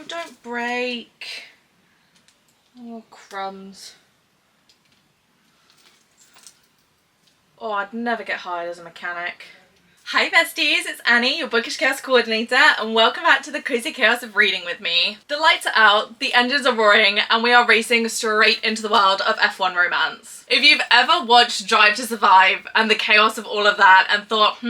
No, don't break. Oh, crumbs. Oh, I'd never get hired as a mechanic. Hi besties, it's Annie, your bookish chaos coordinator, and welcome back to the cozy chaos of reading with me. The lights are out, the engines are roaring, and we are racing straight into the world of F1 romance. If you've ever watched Drive to Survive and the chaos of all of that and thought,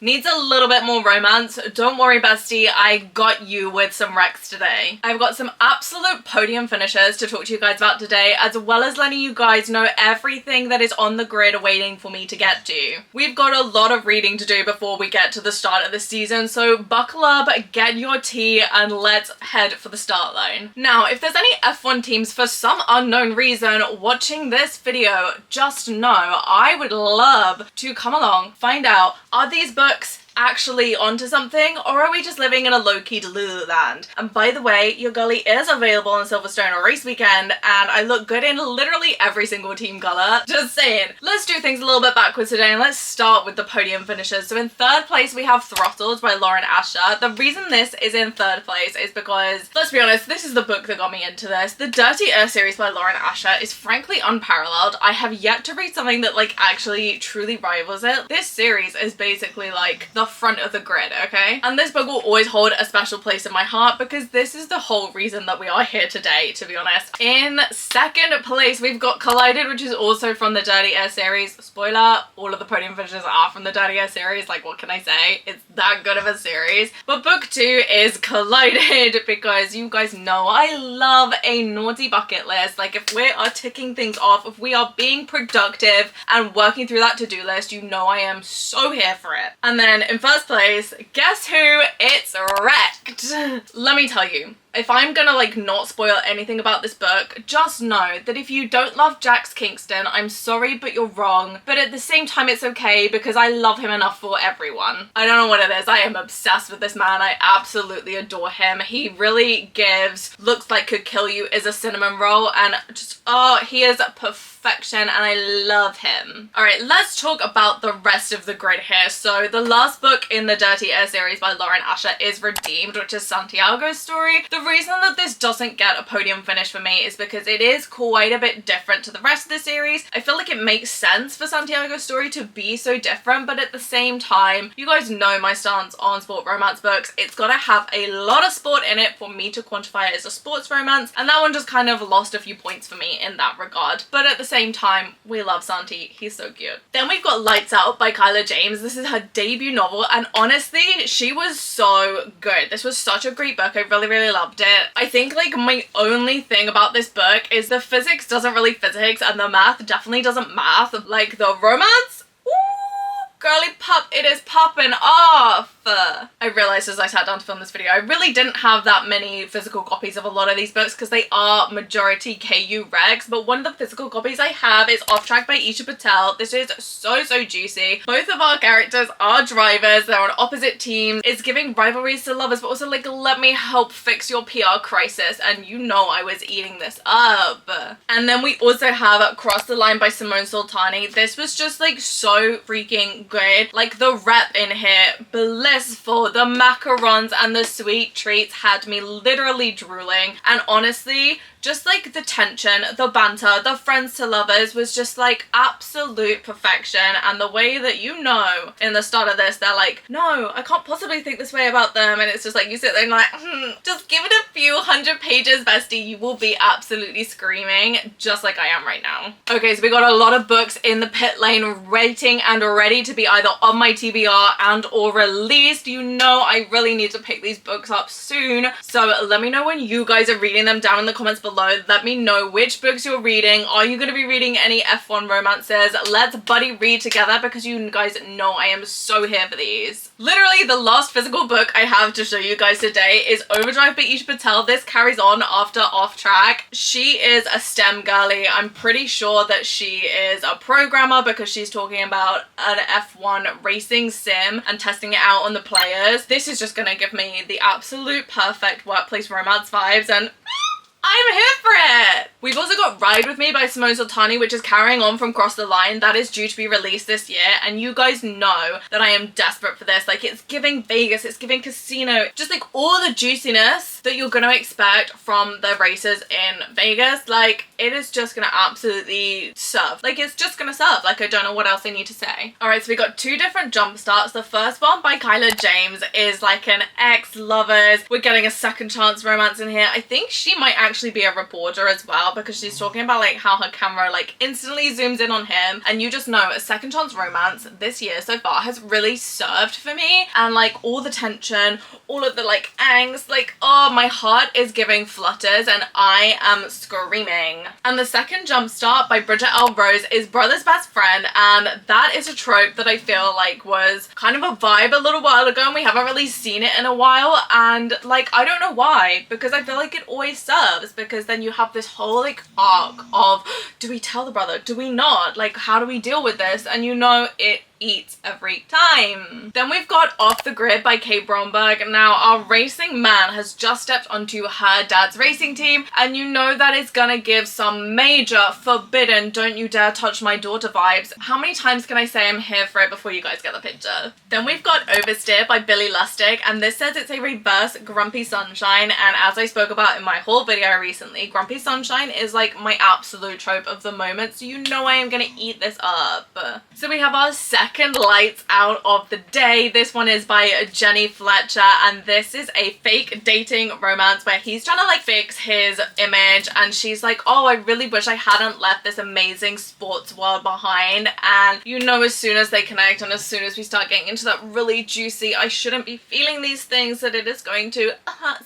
needs a little bit more romance, don't worry bestie, I got you with some wrecks today. I've got some absolute podium finishers to talk to you guys about today, as well as letting you guys know everything that is on the grid waiting for me to get to. We've got a lot of reading to do before we get to the start of the season, so buckle up, get your tea, and let's head for the start line. Now, if there's any F1 teams for some unknown reason watching this video, just know I would love to come along, find out, are these books actually onto something, or are we just living in a low-key delulu land? And by the way, your girlie is available on Silverstone race weekend, and I look good in literally every single team colour. Just saying. Let's do things a little bit backwards today, and let's start with the podium finishers. So in third place we have Throttled by Lauren Asher. The reason this is in third place is because, let's be honest, this is the book that got me into this. The Dirty Earth series by Lauren Asher is frankly unparalleled. I have yet to read something that like actually truly rivals it. This series is basically like the front of the grid, okay? And this book will always hold a special place in my heart because this is the whole reason that we are here today, to be honest. In second place, we've got Collided, which is also from the Dirty Air series. Spoiler, all of the podium finishers are from the Dirty Air series. Like, what can I say? It's that good of a series. But book 2 is Collided because you guys know I love a naughty bucket list. Like, if we are ticking things off, if we are being productive and working through that to-do list, you know I am so here for it. And then in first place, guess who? It's Wrecked. Let me tell you, if I'm gonna like not spoil anything about this book, just know that if you don't love Jax Kingston, I'm sorry but you're wrong, but at the same time it's okay because I love him enough for everyone. I don't know what it is, I am obsessed with this man. I absolutely adore him. He really gives looks like could kill you is a cinnamon roll, and just, oh, he is perfection and I love him. Alright, let's talk about the rest of the grid here. So the last book in the Dirty Air series by Lauren Asher is Redeemed, which is Santiago's story. The reason that this doesn't get a podium finish for me is because it is quite a bit different to the rest of the series. I feel like it makes sense for Santiago's story to be so different, but at the same time, you guys know my stance on sport romance books. It's gotta have a lot of sport in it for me to quantify it as a sports romance, and that one just kind of lost a few points for me in that regard. But at the same time, we love Santi. He's so cute. Then we've got Lights Out by Kyla James. This is her debut novel, and honestly, she was so good. This was such a great book. I really loved it. I think like my only thing about this book is the physics doesn't really physics and the math definitely doesn't math. Like the romance, ooh, girly pop, it is popping off. I realized as I sat down to film this video, I really didn't have that many physical copies of a lot of these books because they are majority KU regs, but one of the physical copies I have is Off Track by Isha Patel. This is so juicy. Both of our characters are drivers. They're on opposite teams. It's giving rivalries to lovers, but also like, let me help fix your PR crisis, and you know I was eating this up. And then we also have Cross the Line by Simone Sultani. This was just like so freaking good. Like the rep in here, blissful. The macarons and the sweet treats had me literally drooling, and honestly, just like the tension, the banter, the friends to lovers was just like absolute perfection. And the way that, you know, in the start of this, they're like, no, I can't possibly think this way about them. And it's just like, you sit there and like, just give it a few hundred pages, bestie. You will be absolutely screaming just like I am right now. Okay, so we got a lot of books in the pit lane waiting and ready to be either on my TBR and or released. You know, I really need to pick these books up soon. So let me know when you guys are reading them down in the comments below. Let me know which books you're reading. Are you going to be reading any F1 romances? Let's buddy read together because you guys know I am so here for these. Literally the last physical book I have to show you guys today is Overdrive by Isha Patel. This carries on after Off Track. She is a STEM girly. I'm pretty sure that she is a programmer because she's talking about an F1 racing sim and testing it out on the players. This is just going to give me the absolute perfect workplace romance vibes, and I'm here for it. We've also got Ride With Me by Simone Sultani, which is carrying on from Cross the Line. That is due to be released this year, and you guys know that I am desperate for this. Like, it's giving Vegas, it's giving casino, just like all the juiciness that you're gonna expect from the races in Vegas. Like, it is just gonna absolutely serve. Like, it's just gonna serve. Like, I don't know what else I need to say. Alright, so we got two different jump starts. The first one by Kyla James is like an ex-lovers. We're getting a second chance romance in here. I think she might actually be a reporter as well, because she's talking about like how her camera like instantly zooms in on him, and you just know a second chance romance this year so far has really served for me. And like all the tension, all of the like angst, like, oh, my heart is giving flutters and I am screaming. And the second jump start by Bridget L. Rose is Brother's Best Friend, and that is a trope that I feel like was kind of a vibe a little while ago, and we haven't really seen it in a while. And like, I don't know why, because I feel like it always serves, because then you have this whole like arc of, do we tell the brother, do we not, like, how do we deal with this? And you know it eats every time. Then we've got Off the Grid by Kate Bromberg. Now, our racing man has just stepped onto her dad's racing team, and you know that is gonna give some major forbidden don't you dare touch my daughter vibes. How many times can I say I'm here for it before you guys get the picture? Then we've got Oversteer by Billy Lustig, and this says it's a reverse Grumpy Sunshine, and as I spoke about in my haul video recently, Grumpy Sunshine is like my absolute trope of the moment, so you know I am gonna eat this up. So we have our second lights out of the day. This one is by Jenny Fletcher, and this is a fake dating romance where he's trying to like fix his image, and she's like, oh, I really wish I hadn't left this amazing sports world behind. And you know, as soon as they connect and as soon as we start getting into that really juicy I shouldn't be feeling these things, that it is going to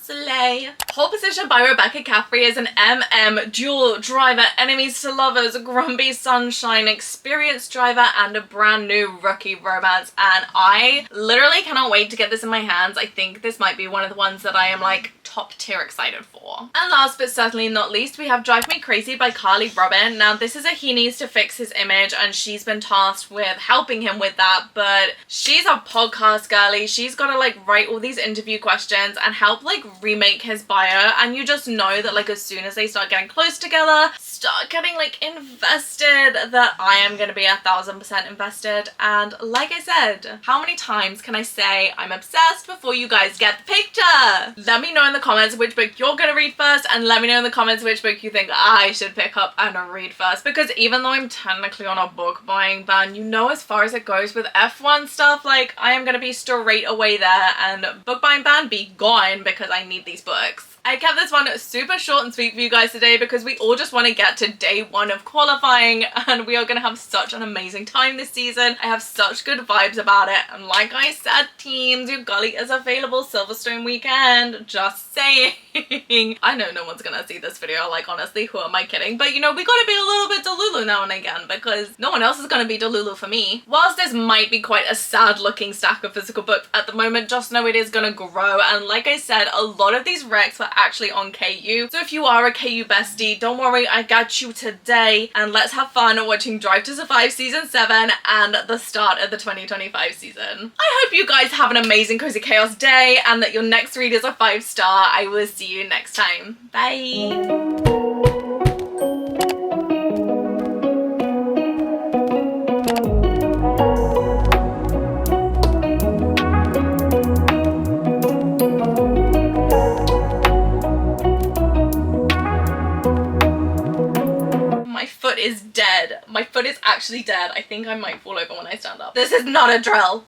slay. Pole Position by Rebecca Caffrey is an MM dual driver, enemies to lovers, grumpy sunshine, experienced driver, and a brand new rookie romance, and I literally cannot wait to get this in my hands. I think this might be one of the ones that I am like top tier excited for. And last but certainly not least, we have Drive Me Crazy by Carly Robin. Now, this is a he needs to fix his image, and she's been tasked with helping him with that, but she's a podcast girly. She's got to like write all these interview questions and help like remake his bio, and you just know that like as soon as they start getting close together, start getting like invested, that I am going to be 1000% invested. And like I said, how many times can I say I'm obsessed before you guys get the picture? Let me know in the comments which book you're gonna read first, and let me know in the comments which book you think I should pick up and read first, because even though I'm technically on a book buying ban, you know, as far as it goes with F1 stuff, like I am gonna be straight away there, and book buying ban be gone, because I need these books. I kept this one super short and sweet for you guys today because we all just want to get to day one of qualifying, and we are going to have such an amazing time this season. I have such good vibes about it, and like I said, teams, your gully is available Silverstone weekend, just saying. I know no one's gonna see this video, like honestly, who am I kidding? But you know, we gotta be a little bit Delulu now and again, because no one else is gonna be Delulu for me. Whilst this might be quite a sad looking stack of physical books at the moment, just know it is gonna grow, and like I said, a lot of these recs were actually on KU, so if you are a KU bestie, don't worry, I got you today, and let's have fun watching Drive to Survive Season 7 and the start of the 2025 season. I hope you guys have an amazing Cozy Chaos day, and that your next read is a 5-star. I will see you next time. Bye! My foot is dead. My foot is actually dead. I think I might fall over when I stand up. This is not a drill.